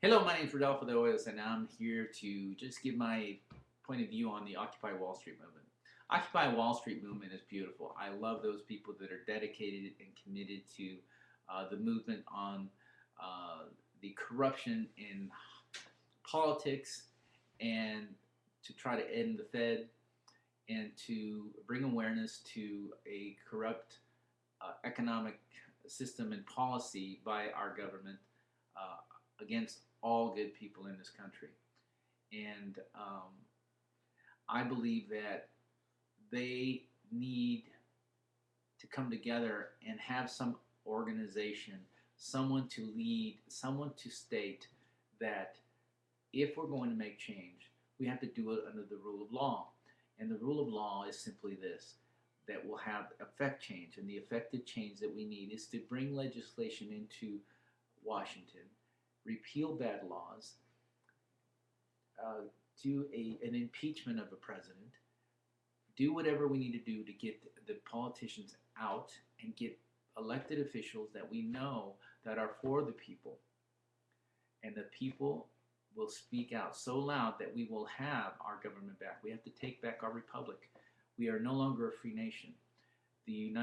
Hello, my name is Rodolfo de Hoyos, and I'm here to just give my point of view on the Occupy Wall Street movement. Occupy Wall Street movement is beautiful. I love those people that are dedicated and committed to the movement on uh, the corruption in politics and to try to end the Fed and to bring awareness to a corrupt economic system and policy by our government uh, against all good people in this country. And I believe that they need to come together and have some organization, someone to lead, someone to state that if we're going to make change, we have to do it under the rule of law. And the rule of law is simply this, that will have effect change. And the effective change that we need is to bring legislation into Washington, repeal bad laws, uh, do an impeachment of a president, do whatever we need to do to get the politicians out and get elected officials that we know that are for the people. And the people will speak out so loud that we will have our government back. We have to take back our republic. We are no longer a free nation. The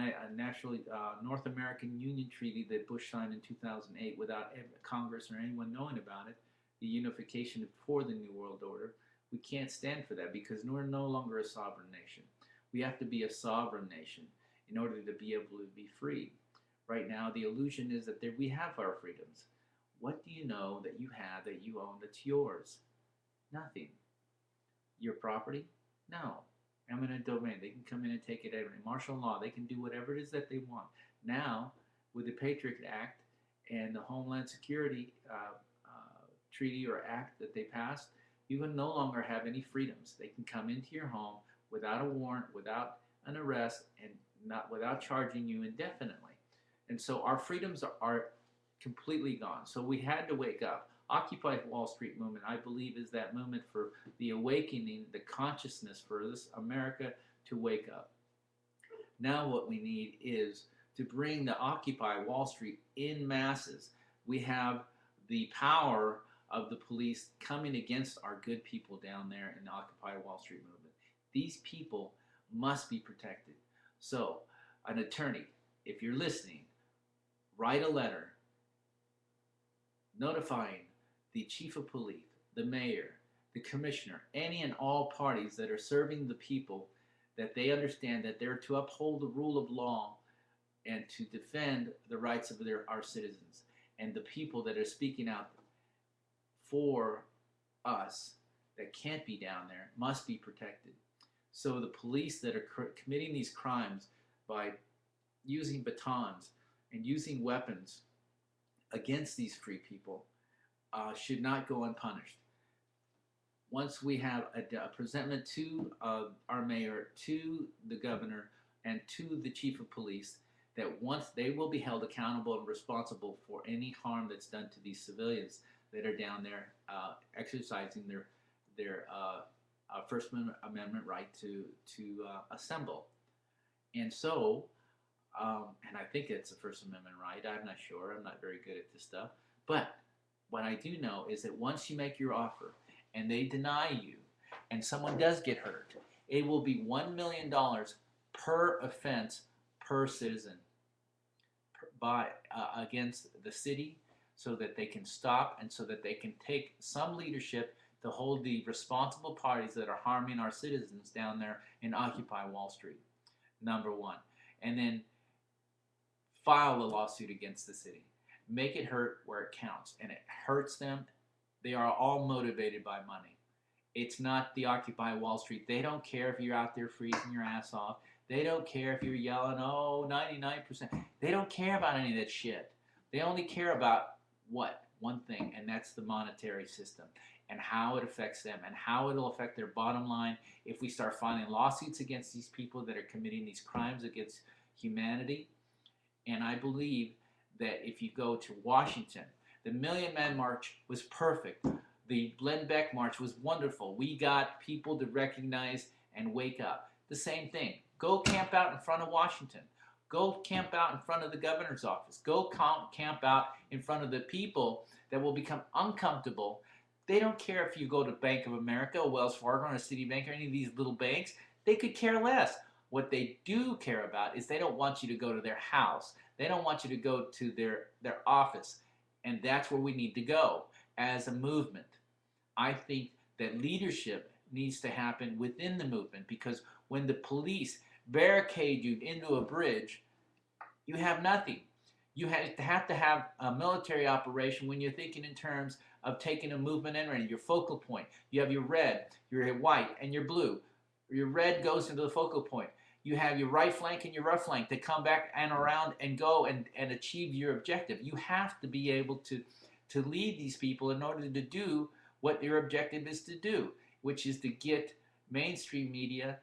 North American Union Treaty that Bush signed in 2008 without Congress or anyone knowing about it, the unification for the New World Order, we can't stand for that because we're no longer a sovereign nation. We have to be a sovereign nation in order to be able to be free. Right now, the illusion is that we have our freedoms. What do you know that you have that you own that's yours? Nothing. Your property? No. Eminent domain. They can come in and take it anyway. Martial law. They can do whatever it is that they want. Now, with the Patriot Act and the Homeland Security Treaty or Act that they passed, you can no longer have any freedoms. They can come into your home without a warrant, without an arrest, and not without charging you indefinitely. And so our freedoms are completely gone. So we had to wake up. Occupy Wall Street movement, I believe, is that movement for the awakening, the consciousness for this America to wake up. Now what we need is to bring the Occupy Wall Street in masses. We have the power of the police coming against our good people down there in the Occupy Wall Street movement. These people must be protected. So, an attorney, if you're listening, write a letter notifying the chief of police, the mayor, the commissioner, any and all parties that are serving the people, that they understand that they're to uphold the rule of law and to defend the rights of our citizens. And the people that are speaking out for us that can't be down there must be protected. So the police that are committing these crimes by using batons and using weapons against these free people should not go unpunished. Once we have a presentment to our mayor, to the governor, and to the chief of police, that once they will be held accountable and responsible for any harm that's done to these civilians that are down there exercising their First Amendment right to assemble. And so, and I think it's a First Amendment right. I'm not sure. I'm not very good at this stuff. But what I do know is that once you make your offer and they deny you and someone does get hurt, it will be $1 million per offense per citizen against the city, so that they can stop and so that they can take some leadership to hold the responsible parties that are harming our citizens down there in Occupy Wall Street, number one. And then file the lawsuit against the city. Make it hurt where it counts. And it hurts them. They are all motivated by money. It's not the Occupy Wall Street. They don't care if you're out there freezing your ass off. They don't care if you're yelling, oh, 99%. They don't care about any of that shit. They only care about what? One thing, and that's the monetary system and how it affects them and how it'll affect their bottom line if we start filing lawsuits against these people that are committing these crimes against humanity. And I believe that if you go to Washington, the Million Man March was perfect. The Glenn Beck March was wonderful. We got people to recognize and wake up. The same thing. Go camp out in front of Washington. Go camp out in front of the governor's office. Go camp out in front of the people that will become uncomfortable. They don't care if you go to Bank of America, or Wells Fargo, or Citibank, or any of these little banks. They could care less. What they do care about is they don't want you to go to their house. They don't want you to go to their office. And that's where we need to go as a movement. I think that leadership needs to happen within the movement, because when the police barricade you into a bridge, you have nothing. You have to have a military operation when you're thinking in terms of taking a movement in, your focal point. You have your red, your white, and your blue. Your red goes into the focal point. You have your right flank and your left flank to come back and around and go and achieve your objective. You have to be able to lead these people in order to do what your objective is to do, which is to get mainstream media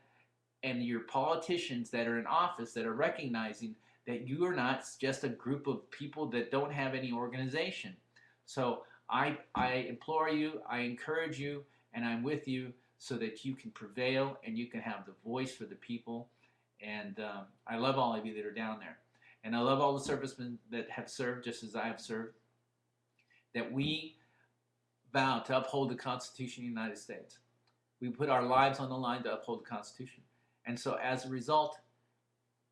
and your politicians that are in office that are recognizing that you are not just a group of people that don't have any organization. So I implore you, I encourage you, and I'm with you so that you can prevail and you can have the voice for the people. And I love all of you that are down there. And I love all the servicemen that have served just as I have served, that we vow to uphold the Constitution of the United States. We put our lives on the line to uphold the Constitution. And so as a result,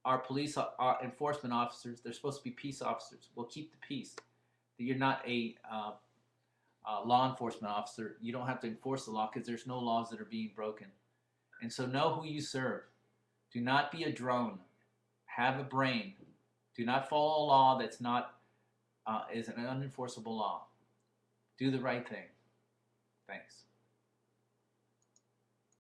our police enforcement officers, they're supposed to be peace officers. We'll keep the peace. You're not a law enforcement officer. You don't have to enforce the law because there's no laws that are being broken. And so know who you serve. Do not be a drone. Have a brain. Do not follow a law that's not is an unenforceable law. Do the right thing. Thanks.